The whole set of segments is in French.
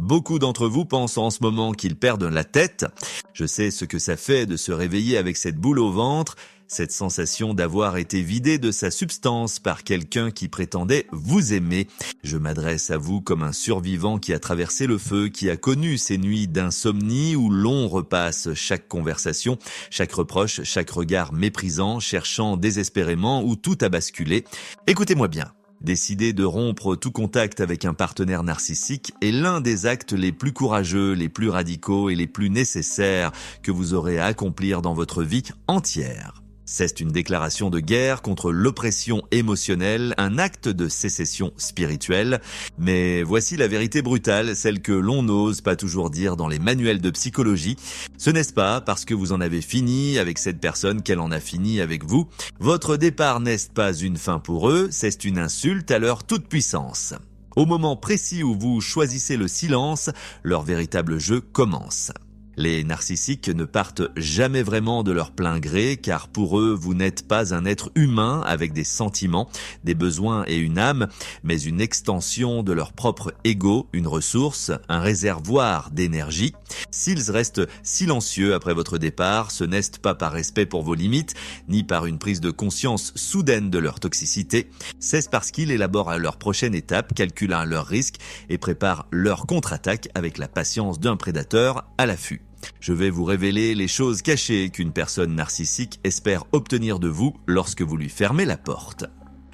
Beaucoup d'entre vous pensent en ce moment qu'ils perdent la tête. Je sais ce que ça fait de se réveiller avec cette boule au ventre, cette sensation d'avoir été vidé de sa substance par quelqu'un qui prétendait vous aimer. Je m'adresse à vous comme un survivant qui a traversé le feu, qui a connu ces nuits d'insomnie où l'on repasse chaque conversation, chaque reproche, chaque regard méprisant, cherchant désespérément où tout a basculé. Écoutez-moi bien. Décider de rompre tout contact avec un partenaire narcissique est l'un des actes les plus courageux, les plus radicaux et les plus nécessaires que vous aurez à accomplir dans votre vie entière. C'est une déclaration de guerre contre l'oppression émotionnelle, un acte de sécession spirituelle. Mais voici la vérité brutale, celle que l'on n'ose pas toujours dire dans les manuels de psychologie. Ce n'est pas parce que vous en avez fini avec cette personne qu'elle en a fini avec vous. Votre départ n'est pas une fin pour eux, c'est une insulte à leur toute-puissance. Au moment précis où vous choisissez le silence, leur véritable jeu commence. Les narcissiques ne partent jamais vraiment de leur plein gré, car pour eux, vous n'êtes pas un être humain avec des sentiments, des besoins et une âme, mais une extension de leur propre ego, une ressource, un réservoir d'énergie. S'ils restent silencieux après votre départ, ce n'est pas par respect pour vos limites, ni par une prise de conscience soudaine de leur toxicité, c'est parce qu'ils élaborent à leur prochaine étape, calculant leurs risques et préparent leur contre-attaque avec la patience d'un prédateur à l'affût. Je vais vous révéler les choses cachées qu'une personne narcissique espère obtenir de vous lorsque vous lui fermez la porte.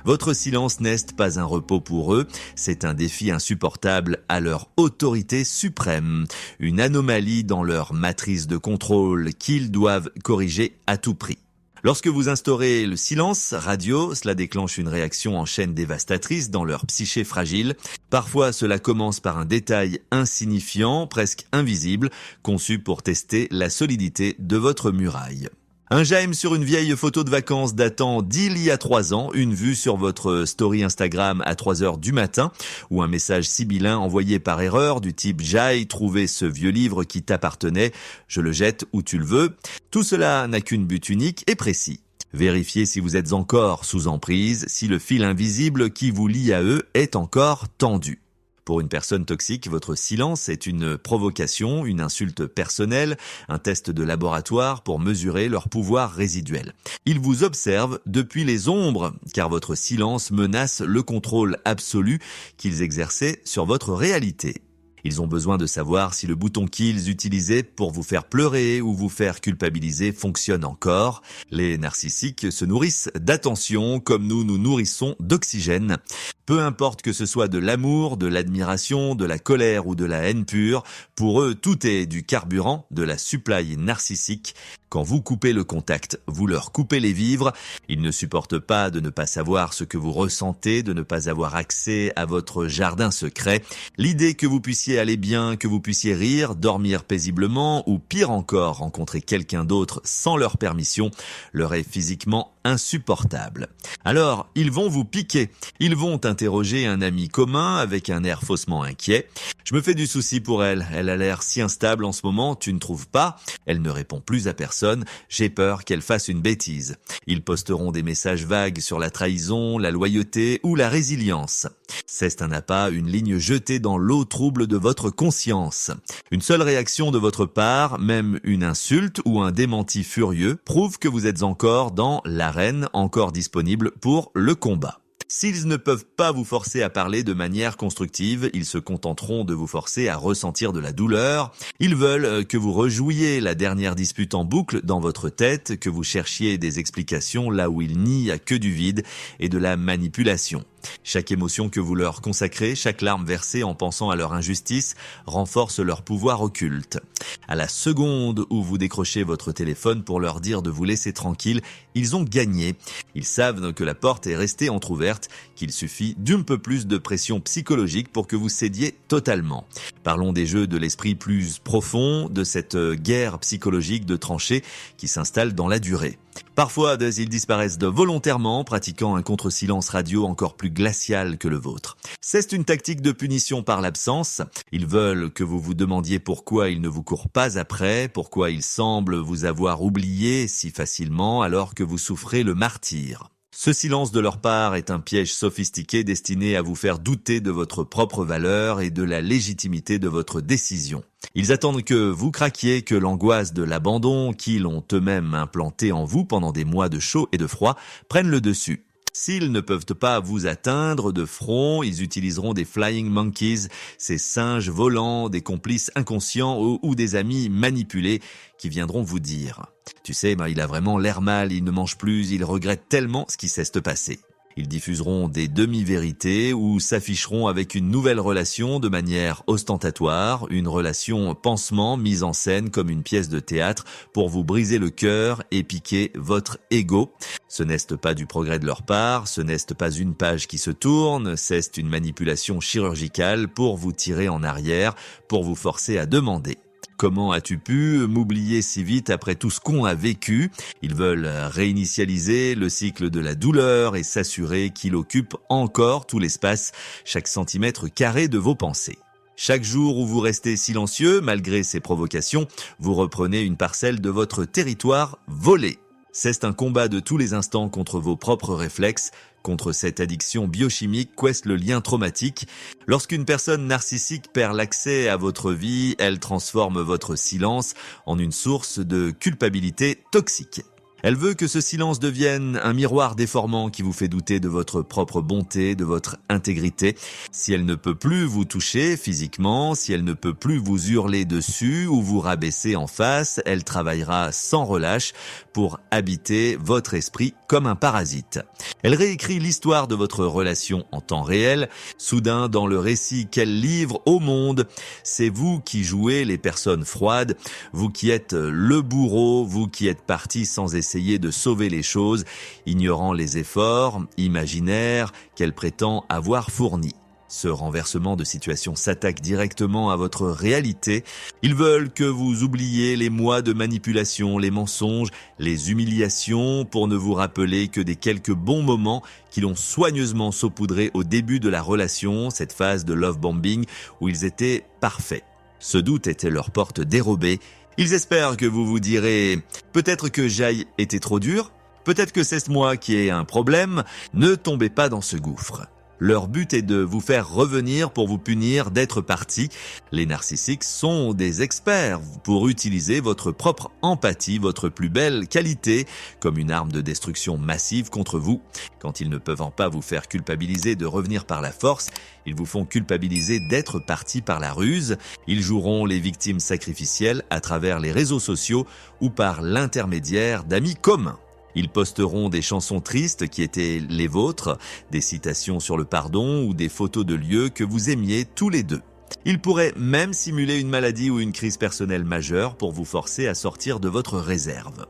Votre silence n'est pas un repos pour eux, c'est un défi insupportable à leur autorité suprême, une anomalie dans leur matrice de contrôle qu'ils doivent corriger à tout prix. Lorsque vous instaurez le silence radio, cela déclenche une réaction en chaîne dévastatrice dans leur psyché fragile. Parfois, cela commence par un détail insignifiant, presque invisible, conçu pour tester la solidité de votre muraille. Un j'aime sur une vieille photo de vacances datant d'il y a 3 ans, une vue sur votre story Instagram à 3h du matin, ou un message sibyllin envoyé par erreur du type « J'aille trouver ce vieux livre qui t'appartenait, je le jette où tu le veux ». Tout cela n'a qu'une but unique et précis. Vérifiez si vous êtes encore sous emprise, si le fil invisible qui vous lie à eux est encore tendu. Pour une personne toxique, votre silence est une provocation, une insulte personnelle, un test de laboratoire pour mesurer leur pouvoir résiduel. Ils vous observent depuis les ombres, car votre silence menace le contrôle absolu qu'ils exerçaient sur votre réalité. Ils ont besoin de savoir si le bouton qu'ils utilisaient pour vous faire pleurer ou vous faire culpabiliser fonctionne encore. Les narcissiques se nourrissent d'attention comme nous nous nourrissons d'oxygène. Peu importe que ce soit de l'amour, de l'admiration, de la colère ou de la haine pure, pour eux tout est du carburant, de la supply narcissique. Quand vous coupez le contact, vous leur coupez les vivres. Ils ne supportent pas de ne pas savoir ce que vous ressentez, de ne pas avoir accès à votre jardin secret. L'idée que vous puissiez aller bien, que vous puissiez rire, dormir paisiblement ou pire encore, rencontrer quelqu'un d'autre sans leur permission, leur est physiquement insupportable. Alors, ils vont vous piquer. Ils vont interroger un ami commun avec un air faussement inquiet. Je me fais du souci pour elle. Elle a l'air si instable en ce moment, tu ne trouves pas? Elle ne répond plus à personne. J'ai peur qu'elle fasse une bêtise. Ils posteront des messages vagues sur la trahison, la loyauté ou la résilience. C'est un appât, une ligne jetée dans l'eau trouble de votre conscience. Une seule réaction de votre part, même une insulte ou un démenti furieux, prouve que vous êtes encore dans l'arène, encore disponible pour le combat. S'ils ne peuvent pas vous forcer à parler de manière constructive, ils se contenteront de vous forcer à ressentir de la douleur. Ils veulent que vous rejouiez la dernière dispute en boucle dans votre tête, que vous cherchiez des explications là où il n'y a que du vide et de la manipulation. Chaque émotion que vous leur consacrez, chaque larme versée en pensant à leur injustice, renforce leur pouvoir occulte. À la seconde où vous décrochez votre téléphone pour leur dire de vous laisser tranquille, ils ont gagné. Ils savent que la porte est restée entrouverte, qu'il suffit d'un peu plus de pression psychologique pour que vous cédiez totalement. Parlons des jeux de l'esprit plus profond, de cette guerre psychologique de tranchées qui s'installe dans la durée. Parfois, ils disparaissent volontairement, pratiquant un contre-silence radio encore plus glacial que le vôtre. C'est une tactique de punition par l'absence. Ils veulent que vous vous demandiez pourquoi ils ne vous courent pas après, pourquoi ils semblent vous avoir oublié si facilement alors que vous souffrez le martyre. Ce silence de leur part est un piège sophistiqué destiné à vous faire douter de votre propre valeur et de la légitimité de votre décision. Ils attendent que vous craquiez, que l'angoisse de l'abandon qu'ils ont eux-mêmes implanté en vous pendant des mois de chaud et de froid prenne le dessus. S'ils ne peuvent pas vous atteindre de front, ils utiliseront des flying monkeys, ces singes volants, des complices inconscients ou des amis manipulés qui viendront vous dire « Tu sais, il a vraiment l'air mal, il ne mange plus, il regrette tellement ce qui s'est passé ». Ils diffuseront des demi-vérités ou s'afficheront avec une nouvelle relation de manière ostentatoire, une relation pansement mise en scène comme une pièce de théâtre pour vous briser le cœur et piquer votre ego. Ce n'est pas du progrès de leur part, ce n'est pas une page qui se tourne, c'est une manipulation chirurgicale pour vous tirer en arrière, pour vous forcer à demander. Comment as-tu pu m'oublier si vite après tout ce qu'on a vécu ? Ils veulent réinitialiser le cycle de la douleur et s'assurer qu'il occupe encore tout l'espace, chaque centimètre carré de vos pensées. Chaque jour où vous restez silencieux, malgré ces provocations, vous reprenez une parcelle de votre territoire volé. C'est un combat de tous les instants contre vos propres réflexes, contre cette addiction biochimique qu'est le lien traumatique. Lorsqu'une personne narcissique perd l'accès à votre vie, elle transforme votre silence en une source de culpabilité toxique. Elle veut que ce silence devienne un miroir déformant qui vous fait douter de votre propre bonté, de votre intégrité. Si elle ne peut plus vous toucher physiquement, si elle ne peut plus vous hurler dessus ou vous rabaisser en face, elle travaillera sans relâche pour habiter votre esprit comme un parasite. Elle réécrit l'histoire de votre relation en temps réel. Soudain, dans le récit qu'elle livre au monde, c'est vous qui jouez les personnes froides, vous qui êtes le bourreau, vous qui êtes parti sans essayer de sauver les choses, ignorant les efforts imaginaires qu'elle prétend avoir fournis. Ce renversement de situation s'attaque directement à votre réalité. Ils veulent que vous oubliez les mois de manipulation, les mensonges, les humiliations pour ne vous rappeler que des quelques bons moments qu'ils ont soigneusement saupoudrés au début de la relation, cette phase de love bombing où ils étaient parfaits. Ce doute était leur porte dérobée. Ils espèrent que vous vous direz « Peut-être que j'aille été trop dur, peut-être que c'est moi qui ai un problème, ne tombez pas dans ce gouffre ». Leur but est de vous faire revenir pour vous punir d'être parti. Les narcissiques sont des experts pour utiliser votre propre empathie, votre plus belle qualité, comme une arme de destruction massive contre vous. Quand ils ne peuvent pas vous faire culpabiliser de revenir par la force, ils vous font culpabiliser d'être parti par la ruse. Ils joueront les victimes sacrificielles à travers les réseaux sociaux ou par l'intermédiaire d'amis communs. Ils posteront des chansons tristes qui étaient les vôtres, des citations sur le pardon ou des photos de lieux que vous aimiez tous les deux. Ils pourraient même simuler une maladie ou une crise personnelle majeure pour vous forcer à sortir de votre réserve.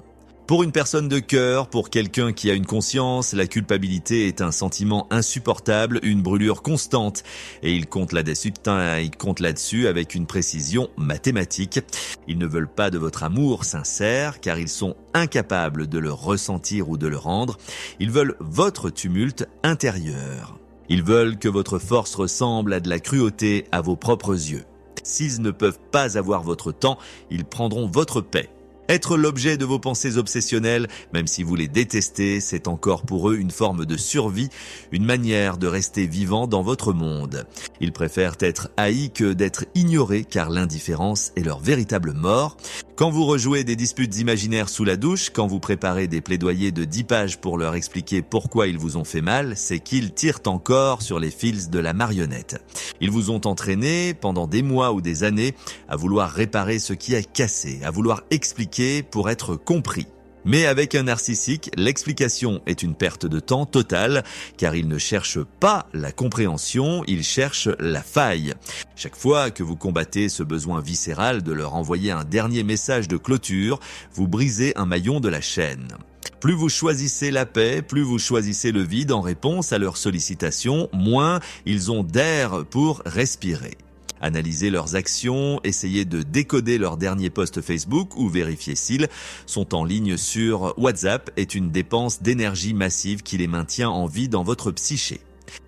Pour une personne de cœur, pour quelqu'un qui a une conscience, la culpabilité est un sentiment insupportable, une brûlure constante. Et ils comptent là-dessus avec une précision mathématique. Ils ne veulent pas de votre amour sincère, car ils sont incapables de le ressentir ou de le rendre. Ils veulent votre tumulte intérieur. Ils veulent que votre force ressemble à de la cruauté à vos propres yeux. S'ils ne peuvent pas avoir votre temps, ils prendront votre paix. Être l'objet de vos pensées obsessionnelles, même si vous les détestez, c'est encore pour eux une forme de survie, une manière de rester vivant dans votre monde. Ils préfèrent être haïs que d'être ignorés, car l'indifférence est leur véritable mort. Quand vous rejouez des disputes imaginaires sous la douche, quand vous préparez des plaidoyers de 10 pages pour leur expliquer pourquoi ils vous ont fait mal, c'est qu'ils tirent encore sur les fils de la marionnette. Ils vous ont entraîné pendant des mois ou des années à vouloir réparer ce qui a cassé, à vouloir expliquer pour être compris. Mais avec un narcissique, l'explication est une perte de temps totale, car il ne cherche pas la compréhension, il cherche la faille. Chaque fois que vous combattez ce besoin viscéral de leur envoyer un dernier message de clôture, vous brisez un maillon de la chaîne. Plus vous choisissez la paix, plus vous choisissez le vide en réponse à leurs sollicitations, moins ils ont d'air pour respirer. Analysez leurs actions, essayez de décoder leurs derniers posts Facebook ou vérifier s'ils sont en ligne sur WhatsApp est une dépense d'énergie massive qui les maintient en vie dans votre psyché.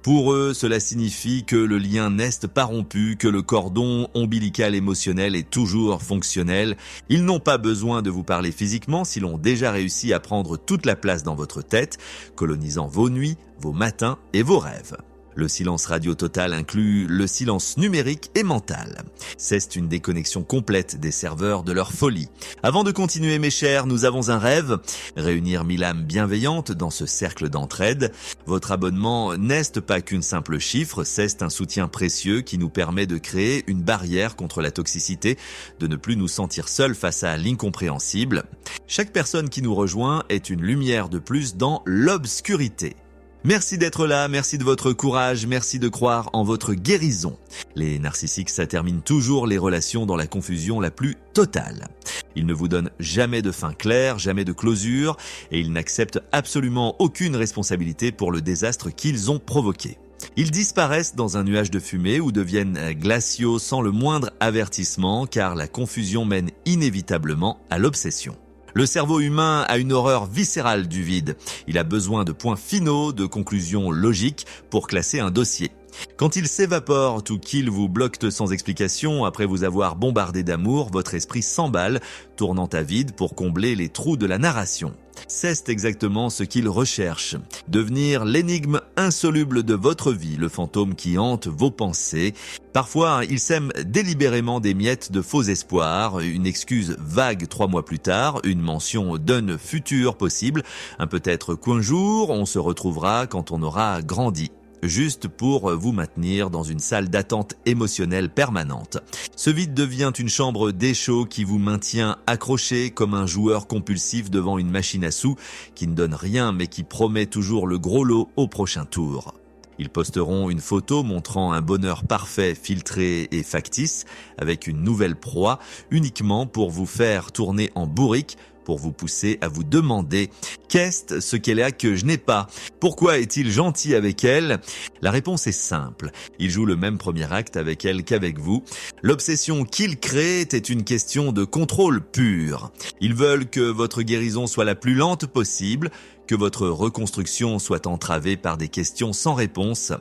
Pour eux, cela signifie que le lien n'est pas rompu, que le cordon ombilical émotionnel est toujours fonctionnel. Ils n'ont pas besoin de vous parler physiquement s'ils ont déjà réussi à prendre toute la place dans votre tête, colonisant vos nuits, vos matins et vos rêves. Le silence radio total inclut le silence numérique et mental. C'est une déconnexion complète des serveurs de leur folie. Avant de continuer mes chers, nous avons un rêve, réunir 1000 âmes bienveillantes dans ce cercle d'entraide. Votre abonnement n'est pas qu'une simple chiffre, c'est un soutien précieux qui nous permet de créer une barrière contre la toxicité, de ne plus nous sentir seuls face à l'incompréhensible. Chaque personne qui nous rejoint est une lumière de plus dans l'obscurité. Merci d'être là, merci de votre courage, merci de croire en votre guérison. Les narcissiques, ça termine toujours les relations dans la confusion la plus totale. Ils ne vous donnent jamais de fin claire, jamais de closure, et ils n'acceptent absolument aucune responsabilité pour le désastre qu'ils ont provoqué. Ils disparaissent dans un nuage de fumée ou deviennent glaciaux sans le moindre avertissement, car la confusion mène inévitablement à l'obsession. Le cerveau humain a une horreur viscérale du vide. Il a besoin de points finaux, de conclusions logiques pour classer un dossier. Quand il s'évapore ou qu'il vous bloque sans explication après vous avoir bombardé d'amour, votre esprit s'emballe, tournant à vide pour combler les trous de la narration. C'est exactement ce qu'il recherche. Devenir l'énigme insoluble de votre vie, le fantôme qui hante vos pensées. Parfois, il sème délibérément des miettes de faux espoirs, une excuse vague 3 mois plus tard, une mention d'un futur possible, un peut-être qu'un jour on se retrouvera quand on aura grandi. Juste pour vous maintenir dans une salle d'attente émotionnelle permanente. Ce vide devient une chambre d'échaud qui vous maintient accroché comme un joueur compulsif devant une machine à sous qui ne donne rien mais qui promet toujours le gros lot au prochain tour. Ils posteront une photo montrant un bonheur parfait, filtré et factice avec une nouvelle proie uniquement pour vous faire tourner en bourrique, pour vous pousser à vous demander « Qu'est-ce ce qu'elle a que je n'ai pas ? Pourquoi est-il gentil avec elle ?» La réponse est simple. Il joue le même premier acte avec elle qu'avec vous. L'obsession qu'ils créent est une question de contrôle pur. Ils veulent que votre guérison soit la plus lente possible, que votre reconstruction soit entravée par des questions sans réponse.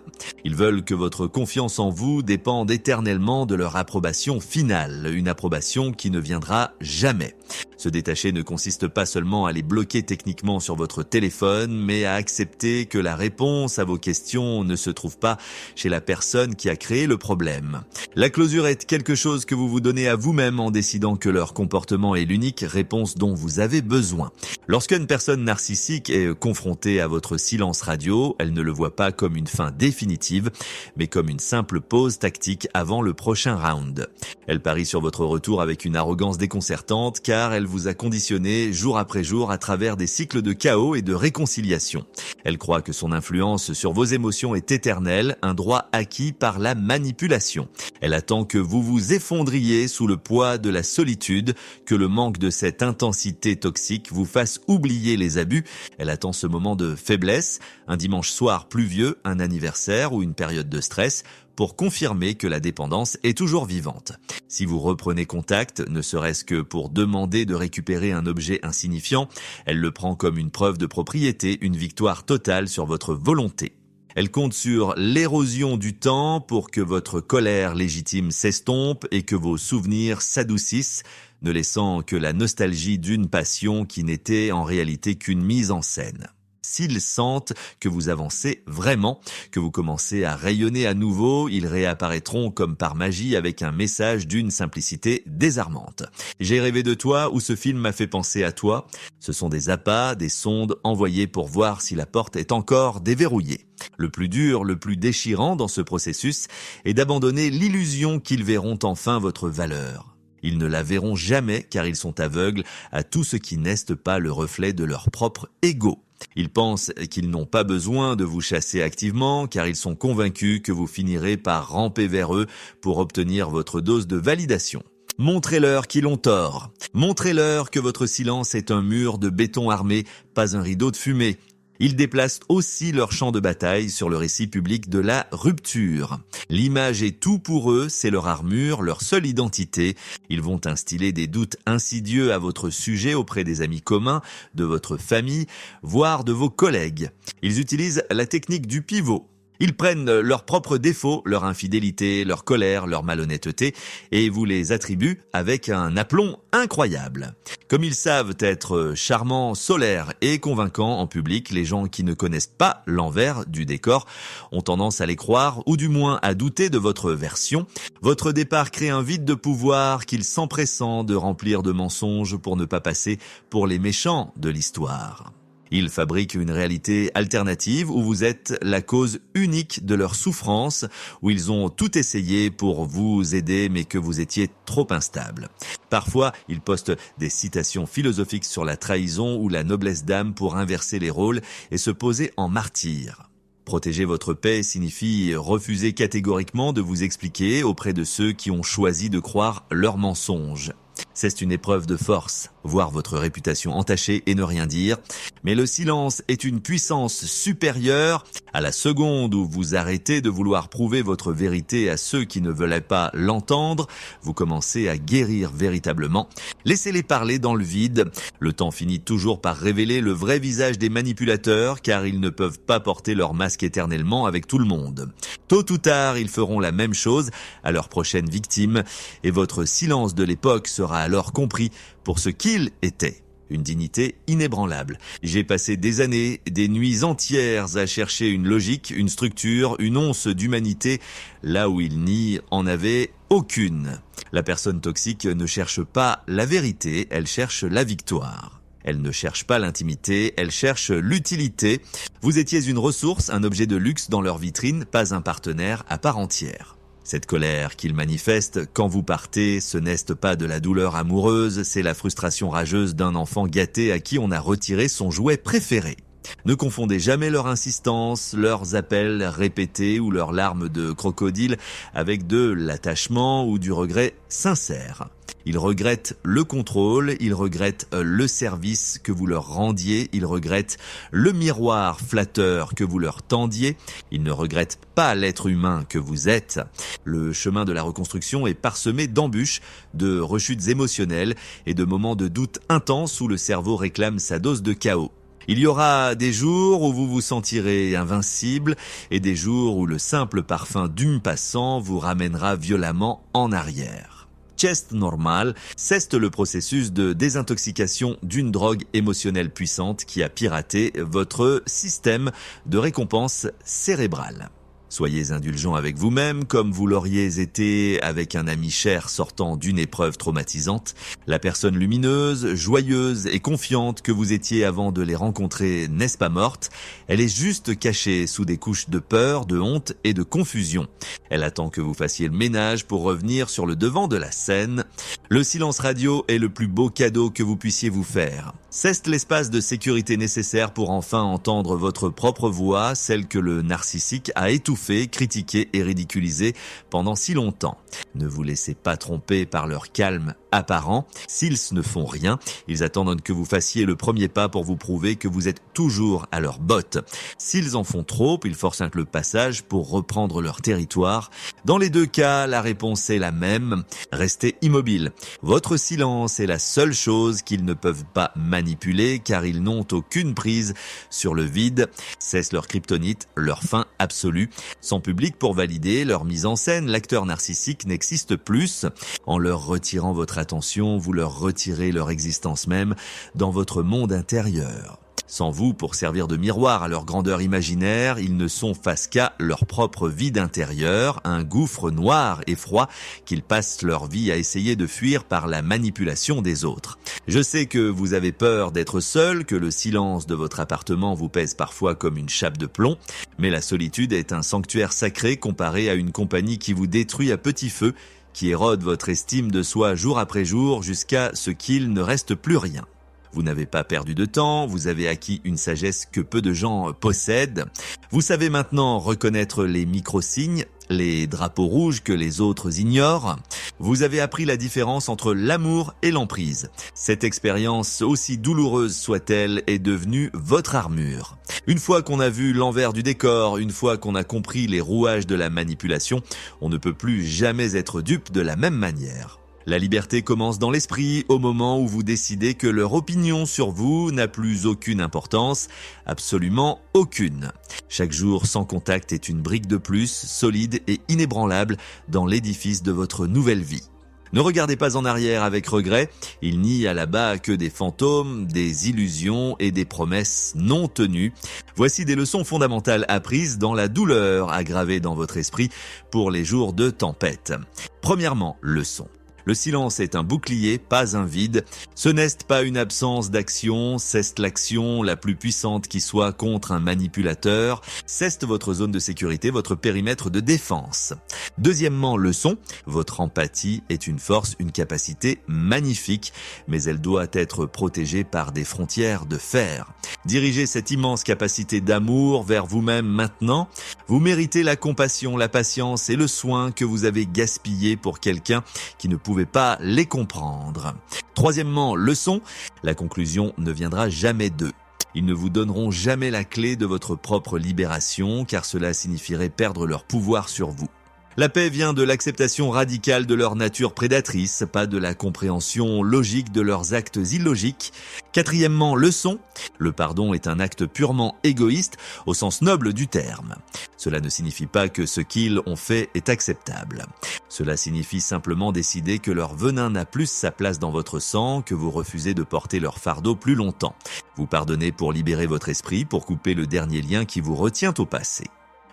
Ils veulent que votre confiance en vous dépende éternellement de leur approbation finale, une approbation qui ne viendra jamais. Se détacher ne consiste pas seulement à les bloquer techniquement sur votre téléphone, mais à accepter que la réponse à vos questions ne se trouve pas chez la personne qui a créé le problème. La closure est quelque chose que vous vous donnez à vous-même en décidant que leur comportement est l'unique réponse dont vous avez besoin. Lorsqu'une personne narcissique est confrontée à votre silence radio, elle ne le voit pas comme une fin définitive, mais comme une simple pause tactique avant le prochain round. Elle parie sur votre retour avec une arrogance déconcertante car elle vous a conditionné jour après jour à travers des cycles de chaos et de réconciliation. Elle croit que son influence sur vos émotions est éternelle, un droit acquis par la manipulation. Elle attend que vous vous effondriez sous le poids de la solitude, que le manque de cette intensité toxique vous fasse oublier les abus. Elle attend ce moment de faiblesse, un dimanche soir pluvieux, un anniversaire ou une période de stress, pour confirmer que la dépendance est toujours vivante. Si vous reprenez contact, ne serait-ce que pour demander de récupérer un objet insignifiant, elle le prend comme une preuve de propriété, une victoire totale sur votre volonté. Elle compte sur l'érosion du temps pour que votre colère légitime s'estompe et que vos souvenirs s'adoucissent, ne laissant que la nostalgie d'une passion qui n'était en réalité qu'une mise en scène. S'ils sentent que vous avancez vraiment, que vous commencez à rayonner à nouveau, ils réapparaîtront comme par magie avec un message d'une simplicité désarmante. J'ai rêvé de toi ou ce film m'a fait penser à toi. Ce sont des appâts, des sondes envoyées pour voir si la porte est encore déverrouillée. Le plus dur, le plus déchirant dans ce processus est d'abandonner l'illusion qu'ils verront enfin votre valeur. Ils ne la verront jamais car ils sont aveugles à tout ce qui n'est pas le reflet de leur propre ego. Ils pensent qu'ils n'ont pas besoin de vous chasser activement car ils sont convaincus que vous finirez par ramper vers eux pour obtenir votre dose de validation. Montrez-leur qu'ils ont tort. Montrez-leur que votre silence est un mur de béton armé, pas un rideau de fumée. Ils déplacent aussi leur champ de bataille sur le récit public de la rupture. L'image est tout pour eux, c'est leur armure, leur seule identité. Ils vont instiller des doutes insidieux à votre sujet auprès des amis communs, de votre famille, voire de vos collègues. Ils utilisent la technique du pivot. Ils prennent leurs propres défauts, leur infidélité, leur colère, leur malhonnêteté, et vous les attribuent avec un aplomb incroyable. Comme ils savent être charmants, solaires et convaincants en public, les gens qui ne connaissent pas l'envers du décor ont tendance à les croire, ou du moins à douter de votre version. Votre départ crée un vide de pouvoir qu'ils s'empressent de remplir de mensonges pour ne pas passer pour les méchants de l'histoire. Ils fabriquent une réalité alternative où vous êtes la cause unique de leur souffrance, où ils ont tout essayé pour vous aider mais que vous étiez trop instable. Parfois, ils postent des citations philosophiques sur la trahison ou la noblesse d'âme pour inverser les rôles et se poser en martyr. Protéger votre paix signifie refuser catégoriquement de vous expliquer auprès de ceux qui ont choisi de croire leurs mensonges. C'est une épreuve de force, voir votre réputation entachée et ne rien dire. Mais le silence est une puissance supérieure. À la seconde où vous arrêtez de vouloir prouver votre vérité à ceux qui ne veulent pas l'entendre, vous commencez à guérir véritablement. Laissez-les parler dans le vide. Le temps finit toujours par révéler le vrai visage des manipulateurs, car ils ne peuvent pas porter leur masque éternellement avec tout le monde. Tôt ou tard, ils feront la même chose à leur prochaine victime, et votre silence de l'époque sera alors compris pour ce qu'il était. Une dignité inébranlable. J'ai passé des années, des nuits entières à chercher une logique, une structure, une once d'humanité, là où il n'y en avait aucune. La personne toxique ne cherche pas la vérité, elle cherche la victoire. Elle ne cherche pas l'intimité, elle cherche l'utilité. Vous étiez une ressource, un objet de luxe dans leur vitrine, pas un partenaire à part entière. Cette colère qu'ils manifestent quand vous partez, ce n'est pas de la douleur amoureuse, c'est la frustration rageuse d'un enfant gâté à qui on a retiré son jouet préféré. Ne confondez jamais leur insistance, leurs appels répétés ou leurs larmes de crocodile avec de l'attachement ou du regret sincère. Ils regrettent le contrôle, ils regrettent le service que vous leur rendiez, ils regrettent le miroir flatteur que vous leur tendiez, ils ne regrettent pas l'être humain que vous êtes. Le chemin de la reconstruction est parsemé d'embûches, de rechutes émotionnelles et de moments de doute intenses où le cerveau réclame sa dose de chaos. Il y aura des jours où vous vous sentirez invincible et des jours où le simple parfum d'hume passant vous ramènera violemment en arrière. Chest normal, c'est le processus de désintoxication d'une drogue émotionnelle puissante qui a piraté votre système de récompense cérébrale. Soyez indulgent avec vous-même comme vous l'auriez été avec un ami cher sortant d'une épreuve traumatisante. La personne lumineuse, joyeuse et confiante que vous étiez avant de les rencontrer n'est pas morte. Elle est juste cachée sous des couches de peur, de honte et de confusion. Elle attend que vous fassiez le ménage pour revenir sur le devant de la scène. Le silence radio est le plus beau cadeau que vous puissiez vous faire. C'est l'espace de sécurité nécessaire pour enfin entendre votre propre voix, celle que le narcissique a étouffée, critiquée et ridiculisée pendant si longtemps. Ne vous laissez pas tromper par leur calme apparent. S'ils ne font rien, ils attendent que vous fassiez le premier pas pour vous prouver que vous êtes toujours à leur botte. S'ils en font trop, ils forcent le passage pour reprendre leur territoire. Dans les deux cas, la réponse est la même. Restez immobile. Votre silence est la seule chose qu'ils ne peuvent pas manipuler car ils n'ont aucune prise sur le vide. C'est leur kryptonite, leur fin absolue. Sans public pour valider leur mise en scène, l'acteur narcissique n'existe plus. En leur retirant votre attention, vous leur retirez leur existence même dans votre monde intérieur. Sans vous pour servir de miroir à leur grandeur imaginaire, ils ne sont face qu'à leur propre vide intérieur, un gouffre noir et froid qu'ils passent leur vie à essayer de fuir par la manipulation des autres. Je sais que vous avez peur d'être seul, que le silence de votre appartement vous pèse parfois comme une chape de plomb, mais la solitude est un sanctuaire sacré comparé à une compagnie qui vous détruit à petit feu, qui érode votre estime de soi jour après jour jusqu'à ce qu'il ne reste plus rien. Vous n'avez pas perdu de temps, vous avez acquis une sagesse que peu de gens possèdent. Vous savez maintenant reconnaître les micro-signes, les drapeaux rouges que les autres ignorent. Vous avez appris la différence entre l'amour et l'emprise. Cette expérience, aussi douloureuse soit-elle, est devenue votre armure. Une fois qu'on a vu l'envers du décor, une fois qu'on a compris les rouages de la manipulation, on ne peut plus jamais être dupe de la même manière. La liberté commence dans l'esprit au moment où vous décidez que leur opinion sur vous n'a plus aucune importance, absolument aucune. Chaque jour sans contact est une brique de plus, solide et inébranlable dans l'édifice de votre nouvelle vie. Ne regardez pas en arrière avec regret, il n'y a là-bas que des fantômes, des illusions et des promesses non tenues. Voici des leçons fondamentales apprises dans la douleur aggravée dans votre esprit pour les jours de tempête. Premièrement, leçon. Le silence est un bouclier, pas un vide. Ce n'est pas une absence d'action, c'est l'action la plus puissante qui soit contre un manipulateur. C'est votre zone de sécurité, votre périmètre de défense. Deuxièmement, leçon, votre empathie est une force, une capacité magnifique, mais elle doit être protégée par des frontières de fer. Dirigez cette immense capacité d'amour vers vous-même maintenant. Vous méritez la compassion, la patience et le soin que vous avez gaspillé pour quelqu'un qui ne pouvait pas les comprendre. Troisièmement, leçon, la conclusion ne viendra jamais d'eux. Ils ne vous donneront jamais la clé de votre propre libération, car cela signifierait perdre leur pouvoir sur vous. La paix vient de l'acceptation radicale de leur nature prédatrice, pas de la compréhension logique de leurs actes illogiques. Quatrièmement, leçon, le pardon est un acte purement égoïste au sens noble du terme. Cela ne signifie pas que ce qu'ils ont fait est acceptable. Cela signifie simplement décider que leur venin n'a plus sa place dans votre sang, que vous refusez de porter leur fardeau plus longtemps. Vous pardonnez pour libérer votre esprit, pour couper le dernier lien qui vous retient au passé.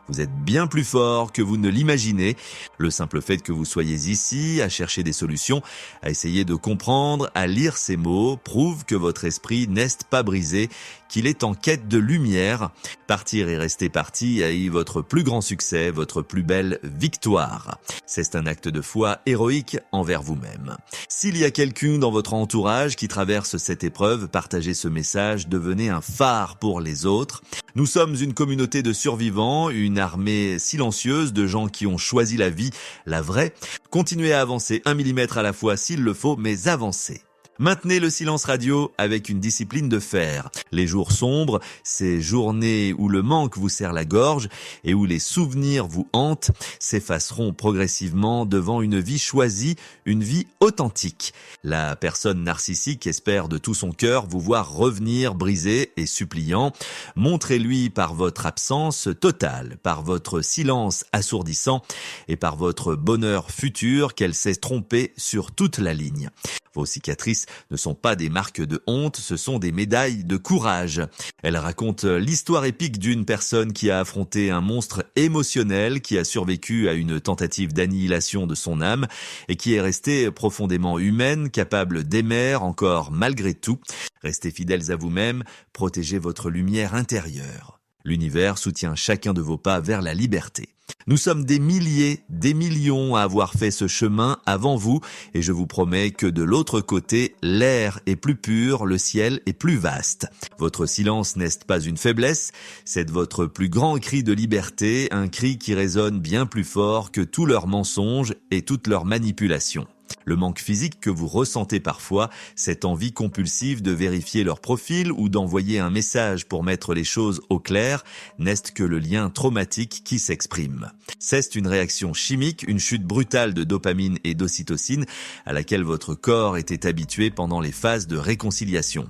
Vous êtes bien plus fort que vous ne l'imaginez. Le simple fait que vous soyez ici, à chercher des solutions, à essayer de comprendre, à lire ces mots, prouve que votre esprit n'est pas brisé, qu'il est en quête de lumière. Partir et rester parti est votre plus grand succès, votre plus belle victoire. C'est un acte de foi héroïque envers vous-même. S'il y a quelqu'un dans votre entourage qui traverse cette épreuve, partagez ce message, devenez un phare pour les autres. Nous sommes une communauté de survivants, une armée silencieuse de gens qui ont choisi la vie, la vraie. Continuez à avancer 1 millimètre à la fois s'il le faut, mais avancez. Maintenez le silence radio avec une discipline de fer. Les jours sombres, ces journées où le manque vous serre la gorge et où les souvenirs vous hantent, s'effaceront progressivement devant une vie choisie, une vie authentique. La personne narcissique espère de tout son cœur vous voir revenir brisé et suppliant. Montrez-lui par votre absence totale, par votre silence assourdissant et par votre bonheur futur qu'elle s'est trompée sur toute la ligne. Vos cicatrices ne sont pas des marques de honte, ce sont des médailles de courage. Elles racontent l'histoire épique d'une personne qui a affronté un monstre émotionnel, qui a survécu à une tentative d'annihilation de son âme et qui est restée profondément humaine, capable d'aimer encore malgré tout. Restez fidèles à vous-même, protégez votre lumière intérieure. L'univers soutient chacun de vos pas vers la liberté. Nous sommes des milliers, des millions à avoir fait ce chemin avant vous et je vous promets que de l'autre côté, l'air est plus pur, le ciel est plus vaste. Votre silence n'est pas une faiblesse, c'est votre plus grand cri de liberté, un cri qui résonne bien plus fort que tous leurs mensonges et toutes leurs manipulations. Le manque physique que vous ressentez parfois, cette envie compulsive de vérifier leur profil ou d'envoyer un message pour mettre les choses au clair, n'est que le lien traumatique qui s'exprime. C'est une réaction chimique, une chute brutale de dopamine et d'ocytocine à laquelle votre corps était habitué pendant les phases de réconciliation.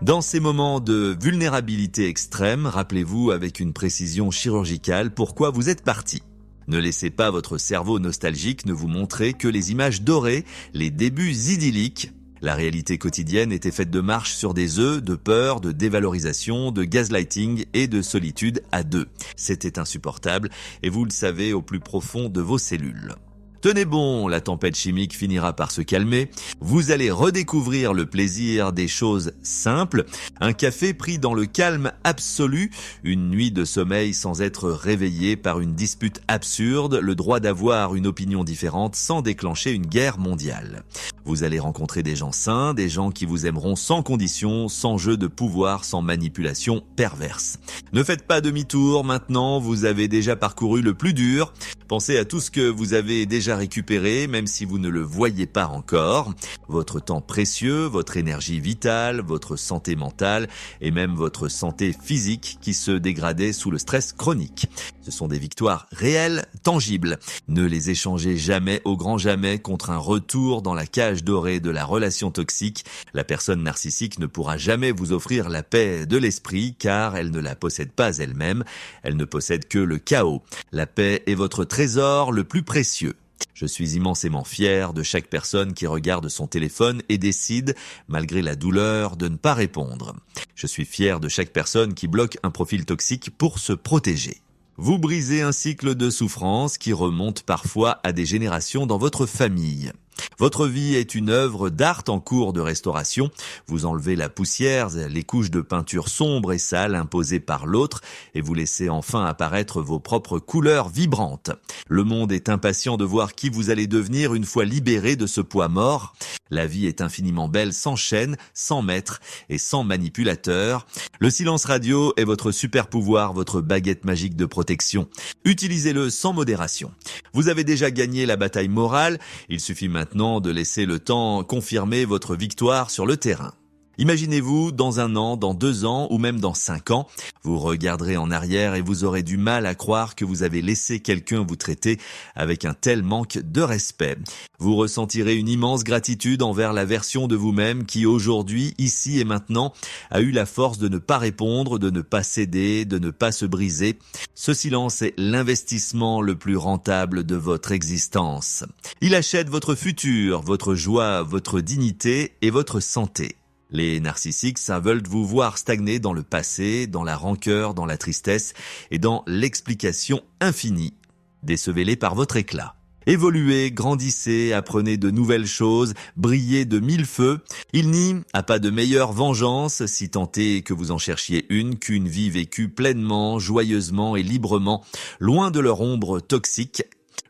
Dans ces moments de vulnérabilité extrême, rappelez-vous avec une précision chirurgicale pourquoi vous êtes parti. Ne laissez pas votre cerveau nostalgique ne vous montrer que les images dorées, les débuts idylliques. La réalité quotidienne était faite de marches sur des œufs, de peur, de dévalorisation, de gaslighting et de solitude à deux. C'était insupportable et vous le savez au plus profond de vos cellules. Tenez bon, la tempête chimique finira par se calmer. Vous allez redécouvrir le plaisir des choses simples. Un café pris dans le calme absolu, une nuit de sommeil sans être réveillé par une dispute absurde, le droit d'avoir une opinion différente sans déclencher une guerre mondiale. Vous allez rencontrer des gens sains, des gens qui vous aimeront sans condition, sans jeu de pouvoir, sans manipulation perverse. Ne faites pas demi-tour, maintenant vous avez déjà parcouru le plus dur. Pensez à tout ce que vous avez déjà à récupérer, même si vous ne le voyez pas encore. Votre temps précieux, votre énergie vitale, votre santé mentale et même votre santé physique qui se dégradait sous le stress chronique. Ce sont des victoires réelles, tangibles. Ne les échangez jamais au grand jamais contre un retour dans la cage dorée de la relation toxique. La personne narcissique ne pourra jamais vous offrir la paix de l'esprit car elle ne la possède pas elle-même. Elle ne possède que le chaos. La paix est votre trésor le plus précieux. Je suis immensément fier de chaque personne qui regarde son téléphone et décide, malgré la douleur, de ne pas répondre. Je suis fier de chaque personne qui bloque un profil toxique pour se protéger. Vous brisez un cycle de souffrance qui remonte parfois à des générations dans votre famille. Votre vie est une œuvre d'art en cours de restauration. Vous enlevez la poussière, les couches de peinture sombres et sales imposées par l'autre et vous laissez enfin apparaître vos propres couleurs vibrantes. Le monde est impatient de voir qui vous allez devenir une fois libéré de ce poids mort. La vie est infiniment belle sans chaîne, sans maître et sans manipulateur. Le silence radio est votre super pouvoir, votre baguette magique de protection. Utilisez-le sans modération. Vous avez déjà gagné la bataille morale, il suffit maintenant de laisser le temps confirmer votre victoire sur le terrain. Imaginez-vous dans 1 an, dans 2 ans ou même dans 5 ans, vous regarderez en arrière et vous aurez du mal à croire que vous avez laissé quelqu'un vous traiter avec un tel manque de respect. Vous ressentirez une immense gratitude envers la version de vous-même qui aujourd'hui, ici et maintenant, a eu la force de ne pas répondre, de ne pas céder, de ne pas se briser. Ce silence est l'investissement le plus rentable de votre existence. Il achète votre futur, votre joie, votre dignité et votre santé. Les narcissiques, ça veulent vous voir stagner dans le passé, dans la rancœur, dans la tristesse et dans l'explication infinie. Décevez-les par votre éclat. Évoluez, grandissez, apprenez de nouvelles choses, brillez de 1000 feux. Il n'y a pas de meilleure vengeance, si tant est que vous en cherchiez une, qu'une vie vécue pleinement, joyeusement et librement, loin de leur ombre toxique.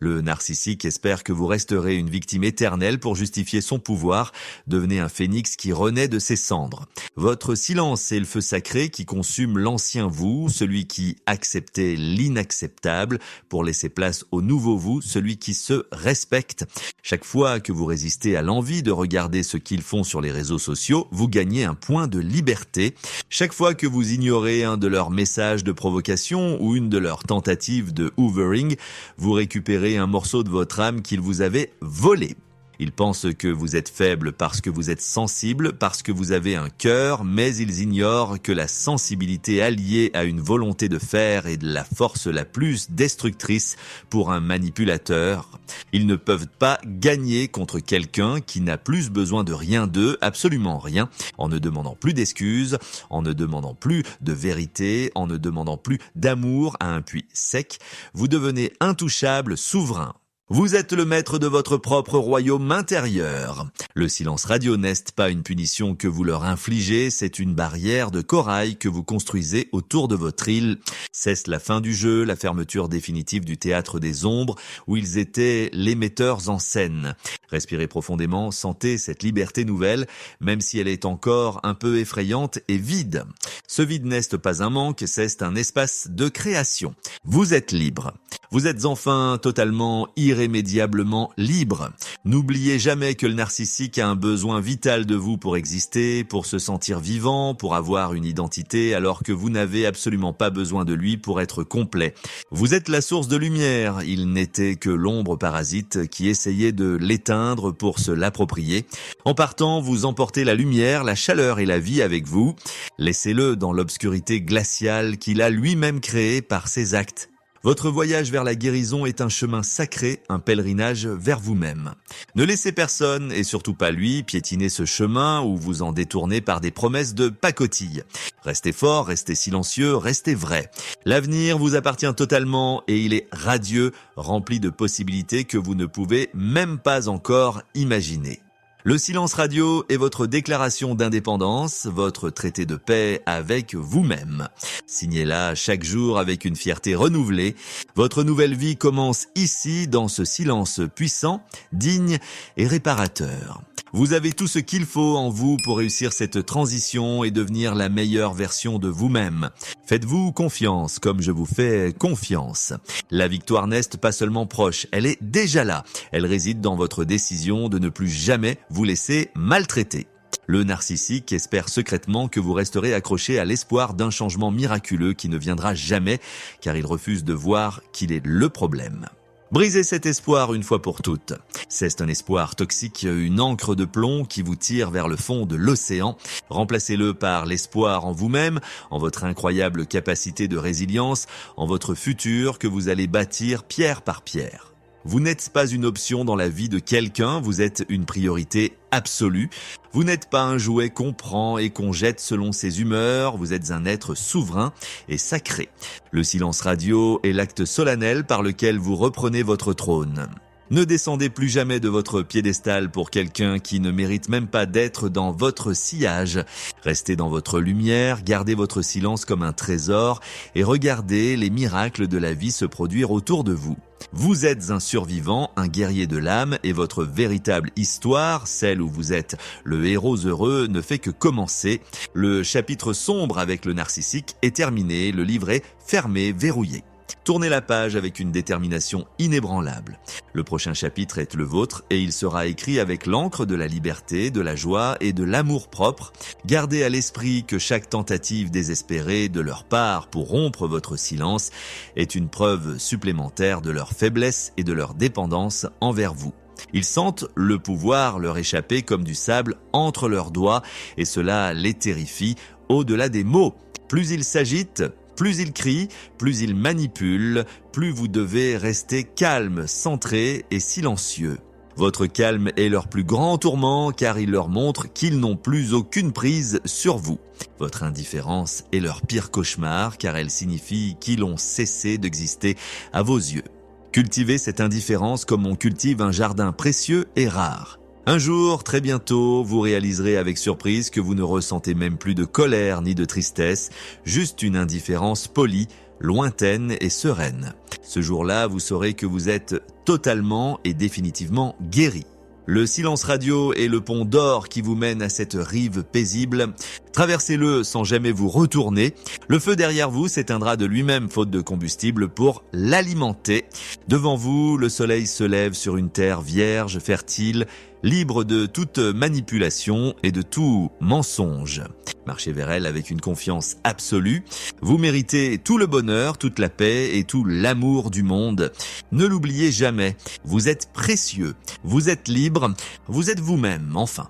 Le narcissique espère que vous resterez une victime éternelle pour justifier son pouvoir. Devenez un phénix qui renaît de ses cendres. Votre silence est le feu sacré qui consume l'ancien vous, celui qui acceptait l'inacceptable pour laisser place au nouveau vous, celui qui se respecte. Chaque fois que vous résistez à l'envie de regarder ce qu'ils font sur les réseaux sociaux, vous gagnez un point de liberté. Chaque fois que vous ignorez un de leurs messages de provocation ou une de leurs tentatives de hoovering, vous récupérez un morceau de votre âme qu'ils vous avaient volé. Ils pensent que vous êtes faible parce que vous êtes sensible, parce que vous avez un cœur, mais ils ignorent que la sensibilité alliée à une volonté de faire est de la force la plus destructrice pour un manipulateur. Ils ne peuvent pas gagner contre quelqu'un qui n'a plus besoin de rien d'eux, absolument rien, en ne demandant plus d'excuses, en ne demandant plus de vérité, en ne demandant plus d'amour à un puits sec. Vous devenez intouchable, souverain. Vous êtes le maître de votre propre royaume intérieur. Le silence radio n'est pas une punition que vous leur infligez, c'est une barrière de corail que vous construisez autour de votre île. C'est la fin du jeu, la fermeture définitive du théâtre des ombres, où ils étaient les metteurs en scène. Respirez profondément, sentez cette liberté nouvelle, même si elle est encore un peu effrayante et vide. Ce vide n'est pas un manque, c'est un espace de création. Vous êtes libre. Vous êtes enfin totalement irrémédiablement libre. N'oubliez jamais que le narcissique a un besoin vital de vous pour exister, pour se sentir vivant, pour avoir une identité, alors que vous n'avez absolument pas besoin de lui pour être complet. Vous êtes la source de lumière, il n'était que l'ombre parasite qui essayait de l'éteindre pour se l'approprier. En partant, vous emportez la lumière, la chaleur et la vie avec vous. Laissez-le dans l'obscurité glaciale qu'il a lui-même créée par ses actes. Votre voyage vers la guérison est un chemin sacré, un pèlerinage vers vous-même. Ne laissez personne, et surtout pas lui, piétiner ce chemin ou vous en détourner par des promesses de pacotille. Restez fort, restez silencieux, restez vrai. L'avenir vous appartient totalement et il est radieux, rempli de possibilités que vous ne pouvez même pas encore imaginer. Le silence radio est votre déclaration d'indépendance, votre traité de paix avec vous-même. Signez-la chaque jour avec une fierté renouvelée. Votre nouvelle vie commence ici, dans ce silence puissant, digne et réparateur. Vous avez tout ce qu'il faut en vous pour réussir cette transition et devenir la meilleure version de vous-même. Faites-vous confiance comme je vous fais confiance. La victoire n'est pas seulement proche, elle est déjà là. Elle réside dans votre décision de ne plus jamais vous laisser maltraiter. Le narcissique espère secrètement que vous resterez accroché à l'espoir d'un changement miraculeux qui ne viendra jamais, car il refuse de voir qu'il est le problème. Brisez cet espoir une fois pour toutes. C'est un espoir toxique, une encre de plomb qui vous tire vers le fond de l'océan. Remplacez-le par l'espoir en vous-même, en votre incroyable capacité de résilience, en votre futur que vous allez bâtir pierre par pierre. Vous n'êtes pas une option dans la vie de quelqu'un, vous êtes une priorité absolue. Vous n'êtes pas un jouet qu'on prend et qu'on jette selon ses humeurs, vous êtes un être souverain et sacré. Le silence radio est l'acte solennel par lequel vous reprenez votre trône. Ne descendez plus jamais de votre piédestal pour quelqu'un qui ne mérite même pas d'être dans votre sillage. Restez dans votre lumière, gardez votre silence comme un trésor et regardez les miracles de la vie se produire autour de vous. Vous êtes un survivant, un guerrier de l'âme et votre véritable histoire, celle où vous êtes le héros heureux, ne fait que commencer. Le chapitre sombre avec le narcissique est terminé, le livret fermé, verrouillé. Tournez la page avec une détermination inébranlable. Le prochain chapitre est le vôtre et il sera écrit avec l'encre de la liberté, de la joie et de l'amour propre. Gardez à l'esprit que chaque tentative désespérée de leur part pour rompre votre silence est une preuve supplémentaire de leur faiblesse et de leur dépendance envers vous. Ils sentent le pouvoir leur échapper comme du sable entre leurs doigts et cela les terrifie au-delà des mots. Plus ils s'agitent, plus ils crient, plus ils manipulent, plus vous devez rester calme, centré et silencieux. Votre calme est leur plus grand tourment car il leur montre qu'ils n'ont plus aucune prise sur vous. Votre indifférence est leur pire cauchemar car elle signifie qu'ils ont cessé d'exister à vos yeux. Cultivez cette indifférence comme on cultive un jardin précieux et rare. Un jour, très bientôt, vous réaliserez avec surprise que vous ne ressentez même plus de colère ni de tristesse, juste une indifférence polie, lointaine et sereine. Ce jour-là, vous saurez que vous êtes totalement et définitivement guéri. Le silence radio est le pont d'or qui vous mène à cette rive paisible. Traversez-le sans jamais vous retourner. Le feu derrière vous s'éteindra de lui-même faute de combustible pour l'alimenter. Devant vous, le soleil se lève sur une terre vierge, fertile, libre de toute manipulation et de tout mensonge. Marchez vers elle avec une confiance absolue. Vous méritez tout le bonheur, toute la paix et tout l'amour du monde. Ne l'oubliez jamais, vous êtes précieux, vous êtes libre, vous êtes vous-même, enfin.